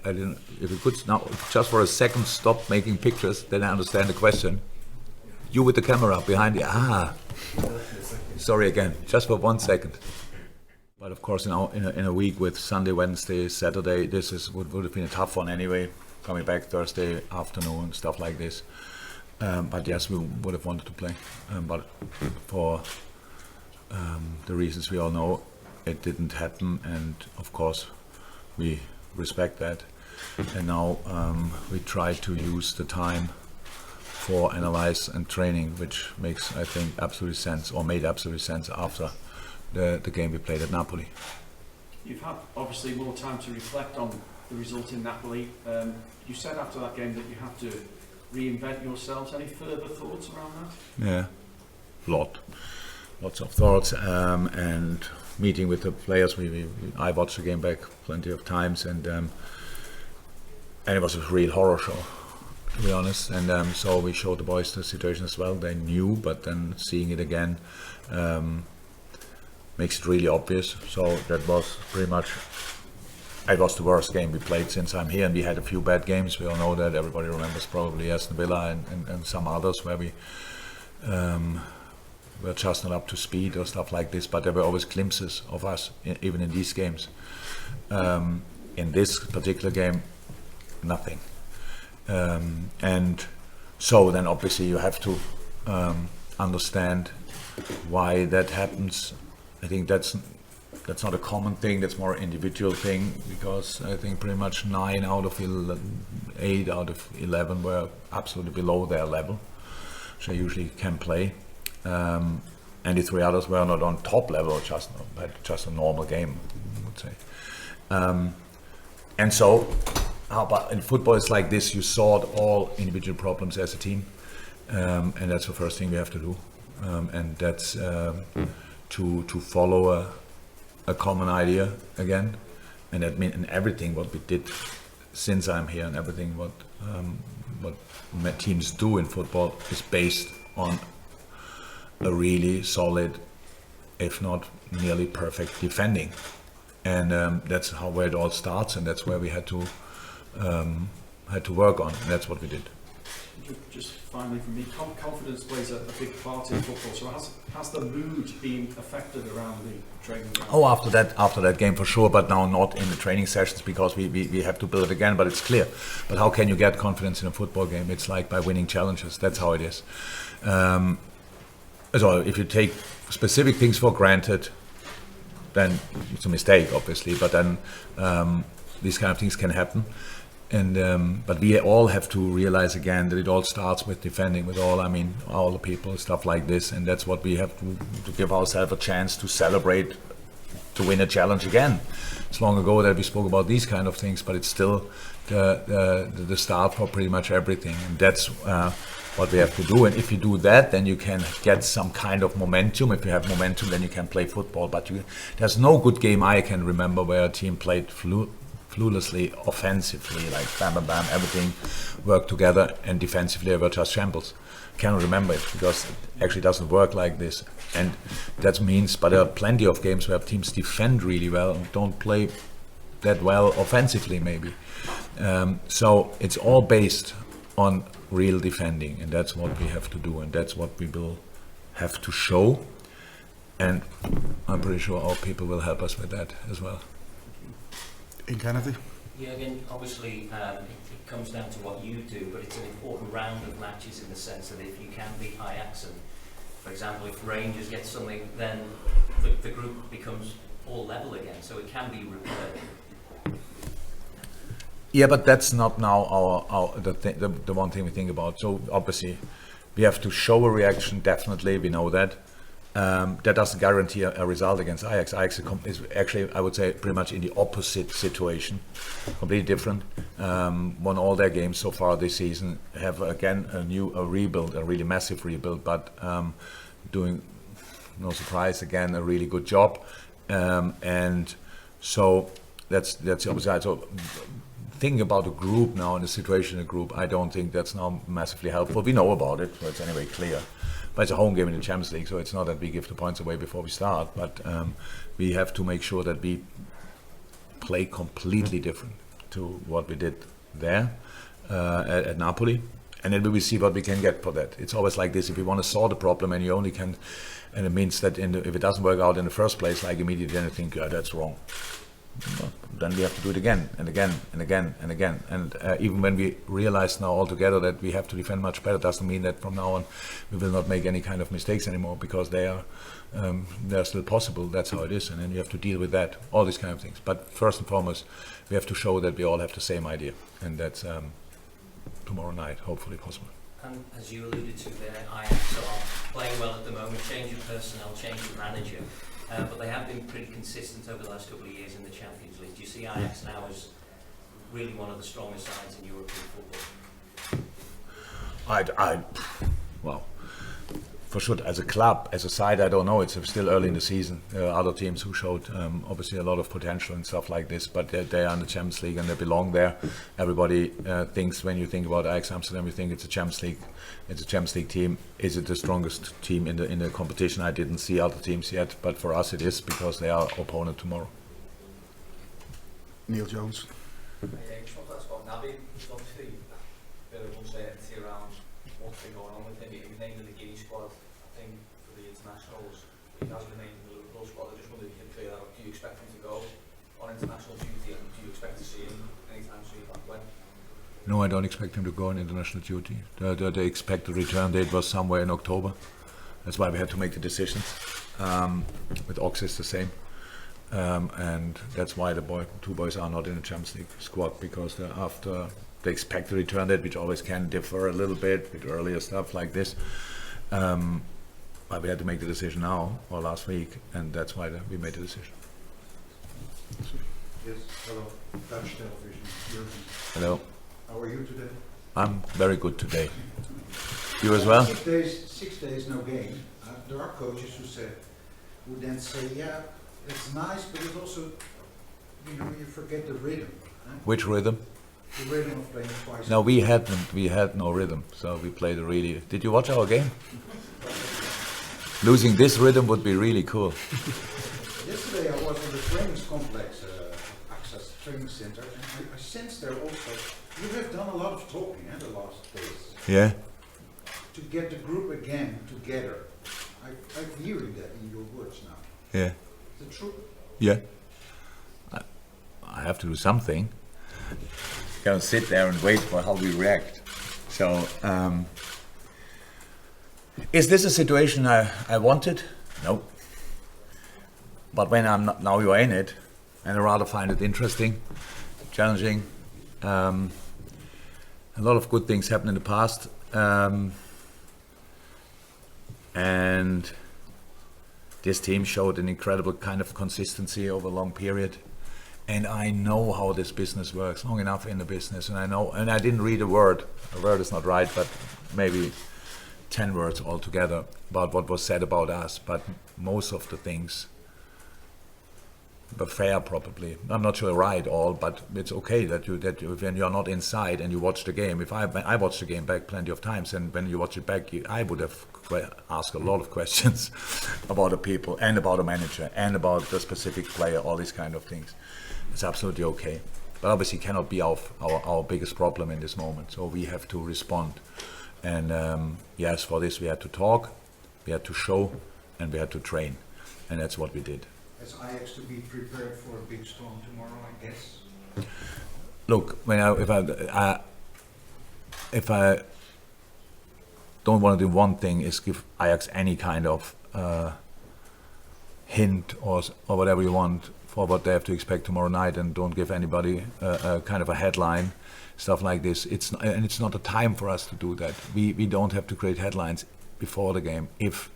I didn't. If you could now, just for a second, stop making pictures, then I understand the question. You with the camera behind you. Sorry again. Just for 1 second. But of course, in a week with Sunday, Wednesday, Saturday, would have been a tough one anyway. Coming back Thursday afternoon and stuff like this. But yes, we would have wanted to play. But for the reasons we all know, it didn't happen. And of course, we respect that. And now we try to use the time for analyze and training, which makes, I think, absolute sense, or made absolute sense after the game we played at Napoli. You've had obviously more time to reflect on the result in Napoli. You said after that game that you have to reinvent yourselves. Any further thoughts around that? Yeah, lots of thoughts, and meeting with the players. I watched the game back plenty of times, and it was a real horror show, to be honest. And so we showed the boys the situation as well. They knew, but then seeing it again makes it really obvious. So that was pretty much. It was the worst game we played since I'm here, and we had a few bad games. We all know that. Everybody remembers probably Aston Villa and some others where we were just not up to speed or stuff like this. But there were always glimpses of us, even in these games. In this particular game, nothing. And so then obviously you have to understand why that happens. I think that's not a common thing, that's more an individual thing, because I think pretty much 8 out of 11 were absolutely below their level, which they usually can play. And the 3 others were not on top level, just a normal game, I would say. And so, but in football it's like this, you sort all individual problems as a team, and that's the first thing we have to do. And that's to follow a common idea again, and that means in everything what we did since I'm here, and everything what teams do in football is based on a really solid, if not nearly perfect, defending, and that's where it all starts, and that's where we had to work on, and that's what we did. Just finally from me, confidence plays a big part in football. So has the mood been affected around the training ground? Oh, after that game for sure, but now not in the training sessions, because we have to build it again. But it's clear. But how can you get confidence in a football game? It's like by winning challenges. That's how it is. So if you take specific things for granted, then it's a mistake, obviously. But then these kind of things can happen. And but we all have to realize again that it all starts with defending, with all the people, stuff like this, and that's what we have to give ourselves a chance to celebrate, to win a challenge again. It's long ago that we spoke about these kind of things, but it's still the start for pretty much everything, and that's what we have to do. And if you do that, then you can get some kind of momentum. If you have momentum, then you can play football. But there's no good game I can remember where a team played flawlessly, offensively, like bam, bam, bam, everything worked together, and defensively they were just shambles. Cannot remember it, because it actually doesn't work like this. And that means, but there are plenty of games where teams defend really well and don't play that well offensively, maybe. So it's all based on real defending, and that's what we have to do, and that's what we will have to show. And I'm pretty sure our people will help us with that as well. In Kennedy? Yeah, again, obviously it comes down to what you do, but it's an important round of matches in the sense that if you can beat Ajax, and for example, if Rangers get something, then the group becomes all level again, so it can be repaired. Yeah, but that's not now the one thing we think about. So obviously, we have to show a reaction. Definitely, we know that. That doesn't guarantee a result against Ajax. Ajax is actually, I would say, pretty much in the opposite situation, completely different. Won all their games so far this season. Have again a rebuild, a really massive rebuild, but doing, no surprise, again a really good job. And so that's the opposite side. So thinking about the group now and the situation in the group, I don't think that's now massively helpful. We know about it, so it's anyway clear. But it's a home game in the Champions League, so it's not that we give the points away before we start. But we have to make sure that we play completely different. to what we did there at Napoli, and then we will see what we can get for that. It's always like this: if you want to solve the problem and you only can, and it means that if it doesn't work out in the first place, like immediately then you think, that's wrong. Well, then we have to do it again and again and again and again. And even when we realize now altogether that we have to defend much better, doesn't mean that from now on we will not make any kind of mistakes anymore, because they're still possible. That's how it is, and then you have to deal with that, all these kind of things. But first and foremost, we have to show that we all have the same idea, and that's tomorrow night, hopefully possible. And as you alluded to there, Ajax are playing well at the moment, change of personnel, change of manager, but they have been pretty consistent over the last couple of years in the Champions League. Do you see Ajax now as really one of the strongest sides in European football? Well, for sure, as a club, as a side, I don't know. It's still early in the season. There are other teams who showed obviously a lot of potential and stuff like this, but they are in the Champions League and they belong there. Everybody thinks, when you think about Ajax Amsterdam, you think it's a Champions League. It's a Champions League team. Is it the strongest team in the competition? I didn't see other teams yet, but for us it is, because they are our opponent tomorrow. Neil Jones. I just want to ask about Naby. There's obviously a bit of uncertainty around what's been going on with him. He was named in the Guinea squad, I think, for the internationals. He has been named in the Liverpool squad. I just wondered if you could clear that up. Do you expect him to go on international duty, and do you expect to see him anytime soon? When? No, I don't expect him to go on international duty. The expected return date was somewhere in October. That's why we had to make the decisions. With Ox is the same. And that's why the two boys are not in the Champions League squad, because after the expected return date, which always can differ a little bit with earlier stuff like this, but we had to make the decision now or last week, and that's why we made the decision. Yes, hello. Dutch television. Jurgen. Hello. How are you today? I'm very good today. You as well? 6 days, no game. There are coaches who then say, yeah, it's nice, but it's also, you forget the rhythm. Which rhythm? The rhythm of playing twice. No, we had no rhythm, so we played a really. Did you watch our game? Losing this rhythm would be really cool. Yesterday I was in the training complex, Access Training Center, and I sensed there also, you have done a lot of talking the last days. Yeah. To get the group again together. I'm hearing that in your words now. Yeah. Is it true? Yeah. I have to do something. Can't sit there and wait for how we react. So, is this a situation I wanted? No. But when I'm not, now you are in it, and I rather find it interesting, challenging. A lot of good things happened in the past, and this team showed an incredible kind of consistency over a long period. And I know how this business works, long enough in the business, and I know, and I didn't read a word is not right, but maybe 10 words altogether about what was said about us, but most of the things were fair, probably. I'm not sure right all, but it's okay that you when you're not inside and you watch the game. If I watched the game back plenty of times, and when you watch it back, I would have asked a lot of questions about the people and about the manager and about the specific player, all these kind of things. It's absolutely okay, but obviously cannot be our biggest problem in this moment. So we have to respond, and yes, for this we had to talk, we had to show, and we had to train, and that's what we did. As Ajax to be prepared for a big storm tomorrow, I guess. Look, if I don't want to do one thing, is give Ajax any kind of hint or whatever you want for what they have to expect tomorrow night, and don't give anybody a kind of a headline, stuff like this. It's not a time for us to do that. We don't have to create headlines before the game, if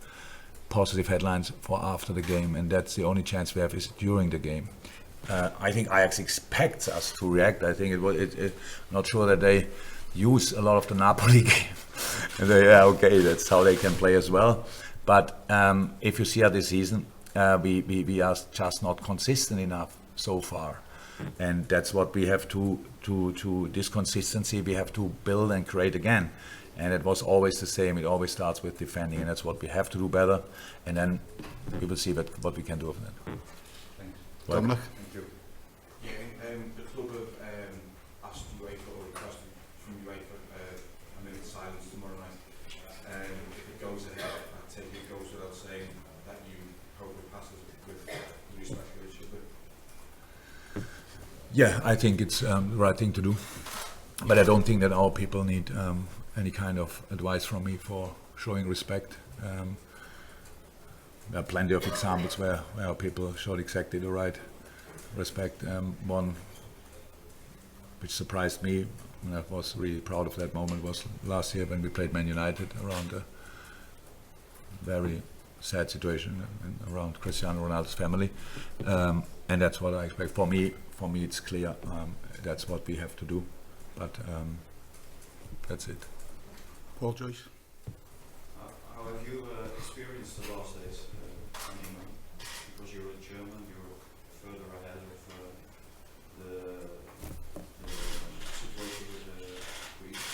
positive headlines for after the game, and that's the only chance we have is during the game. I think Ajax expects us to react. I think I'm not sure that they use a lot of the Napoli game. And okay, that's how they can play as well. But if you see how this season, we are just not consistent enough so far, and that's what we have to this consistency we have to build and create again. And it was always the same. It always starts with defending, and that's what we have to do better. And then we will see what we can do of that. Thanks. Welcome. Thank you. Yeah, the club have Yeah, I think it's the right thing to do. But I don't think that our people need any kind of advice from me for showing respect. There are plenty of examples where our people showed exactly the right respect. One which surprised me, and I was really proud of that moment, was last year when we played Man United around a very sad situation around Cristiano Ronaldo's family. And that's what I expect. For me it's clear that's what we have to do. But that's it. Paul Joyce. How have you experienced the last days? I mean, because you're a German, you're further ahead of the situation with the Greeks.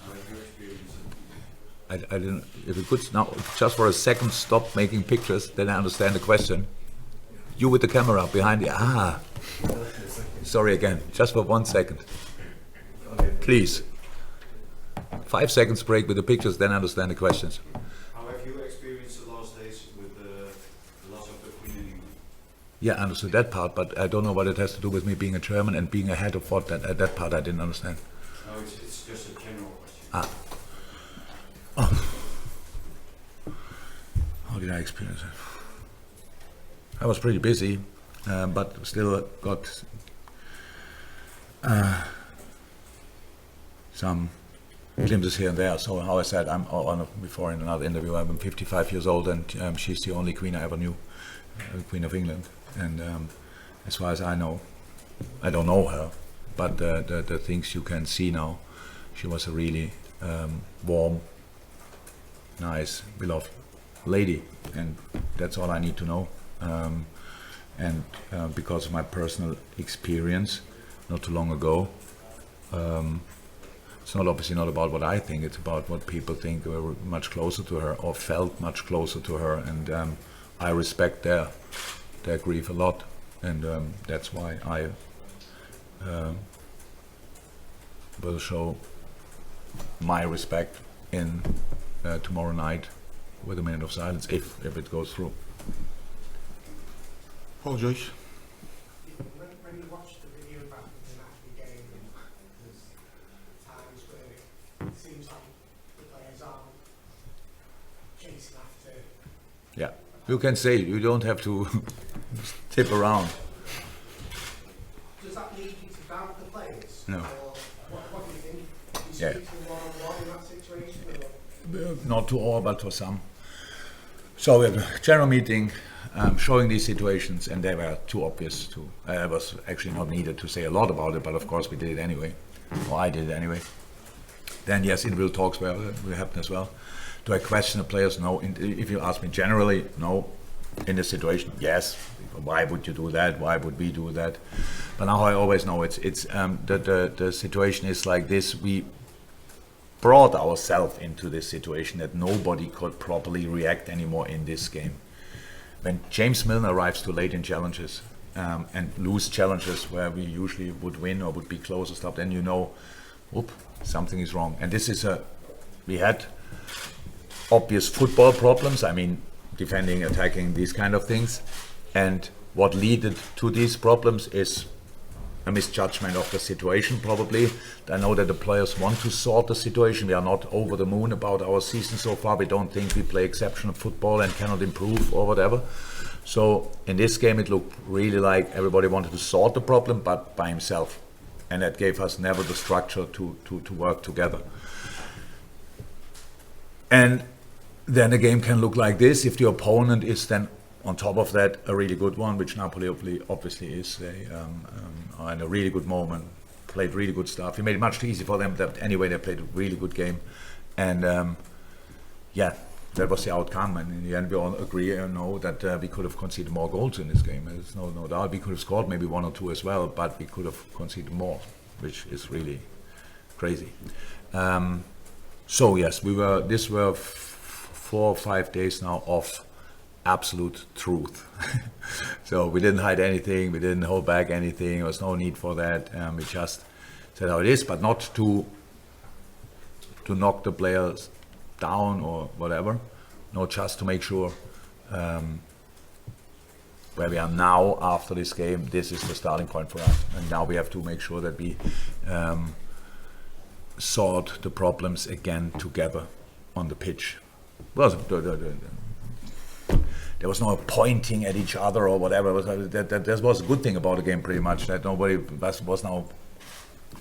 How have you experienced it? I didn't. If you could now, just for a second, stop making pictures, then I understand the question. You with the camera behind you. Sorry again. Just for 1 second. Please. 5 seconds break with the pictures, then I understand the questions. How have you experienced the last days with the loss of the Queen in England? Yeah, I understood that part, but I don't know what it has to do with me being a German and being ahead of what. That part I didn't understand. No, it's just a general question. How did I experience it? I was pretty busy, but still got some glimpses here and there. So how I said, I'm on before in another interview, I'm 55 years old, and she's the only queen I ever knew, the Queen of England. And as far as I know, I don't know her, but the things you can see now, she was a really warm, nice, beloved lady, and that's all I need to know. And because of my personal experience, not too long ago, it's not obviously not about what I think, it's about what people think were much closer to her or felt much closer to her, and I respect their grief a lot, and that's why I will show my respect in tomorrow night with a minute of silence, if it goes through. Paul Joyce. When you watch the video back of the Napoli game, there's times where it seems like the players aren't chasing after. Yeah, you can say, you don't have to tip around. Does that lead you to doubt the players? No. Or what do you think? Do you Yeah. speak to them one-on-one in that situation? Or? Not to all, but to some. So we had a general meeting showing these situations, and they were too obvious to. It was actually not needed to say a lot about it, but of course we did it anyway, or I did it anyway. Then yes, individual talks will happen as well. Do I question the players? No. If you ask me generally, no. In this situation, yes. Why would you do that? Why would we do that? But now I always know it's the situation is like this. We brought ourselves into this situation that nobody could properly react anymore in this game. When James Milner arrives too late in challenges and lose challenges where we usually would win or would be close or stuff, then you know, whoop, something is wrong. And this is we had obvious football problems. I mean, defending, attacking, these kind of things. And what led to these problems is a misjudgment of the situation, probably. I know that the players want to sort the situation. We are not over the moon about our season so far. We don't think we play exceptional football and cannot improve or whatever. So in this game it looked really like everybody wanted to sort the problem, but by himself. And that gave us never the structure to work together. And then a game can look like this if the opponent is then on top of that a really good one, which Napoli obviously is. They are in a really good moment, played really good stuff. We made it much too easy for them. Anyway, they played a really good game, and yeah, that was the outcome. And in the end, we all agree and know that we could have conceded more goals in this game. There's no doubt. We could have scored maybe 1 or 2 as well, but we could have conceded more, which is really crazy. So yes, these were 4 or 5 days now of absolute truth. So we didn't hide anything, we didn't hold back anything, there was no need for that. We just said how it is, but not to knock the players down or whatever. No, just to make sure where we are now after this game, this is the starting point for us. And now we have to make sure that we sort the problems again together on the pitch. Well, there was no pointing at each other or whatever. That was a good thing about the game, pretty much. That nobody was now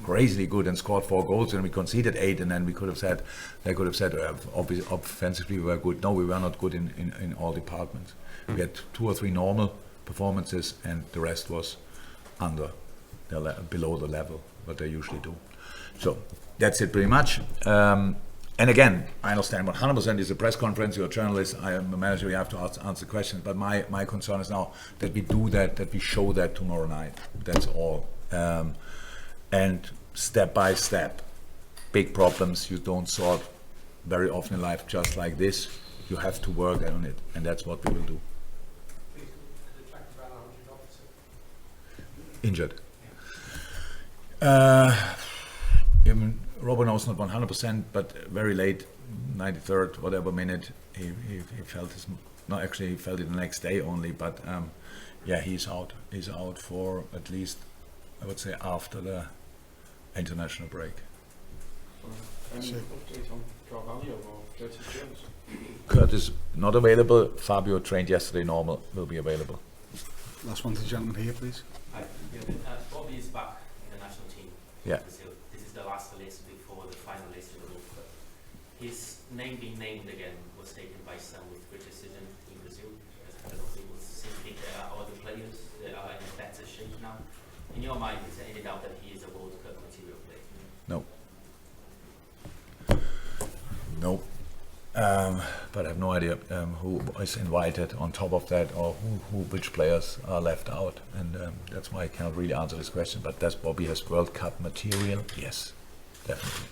crazily good and scored 4 goals, and we conceded 8, and then they could have said offensively we were good. No, we were not good in all departments. We had 2 or 3 normal performances, and the rest was below the level what they usually do. So that's it pretty much. And again, I understand 100% is a press conference, you're a journalist, I am a manager, you have to answer questions, but my concern is now that we do that we show that tomorrow night. That's all. And step by step, big problems you don't solve very often in life just like this. You have to work on it, and that's what we will do. Injured. Even Robert was not 100%, but very late, 93rd, whatever minute, he felt his. No, actually, he felt it the next day only. But yeah, he's out. He's out for at least, I would say, after the international break. Any update on Carvalho or Curtis Jones? Curtis not available. Fabio trained yesterday. Normal will be available. Last one to the gentleman here, please. Bobby is back in the national team. Yeah. This is the last list before the final list in the World Cup. His name being named again was taken by some with criticism in Brazil, because a lot of people think there are other players that are in better shape now. In your mind, is there any doubt that he is a World Cup material player? No. No. But I have no idea who is invited on top of that, or which players are left out, and that's why I cannot really answer this question. But does Bobby has World Cup material? Yes, definitely.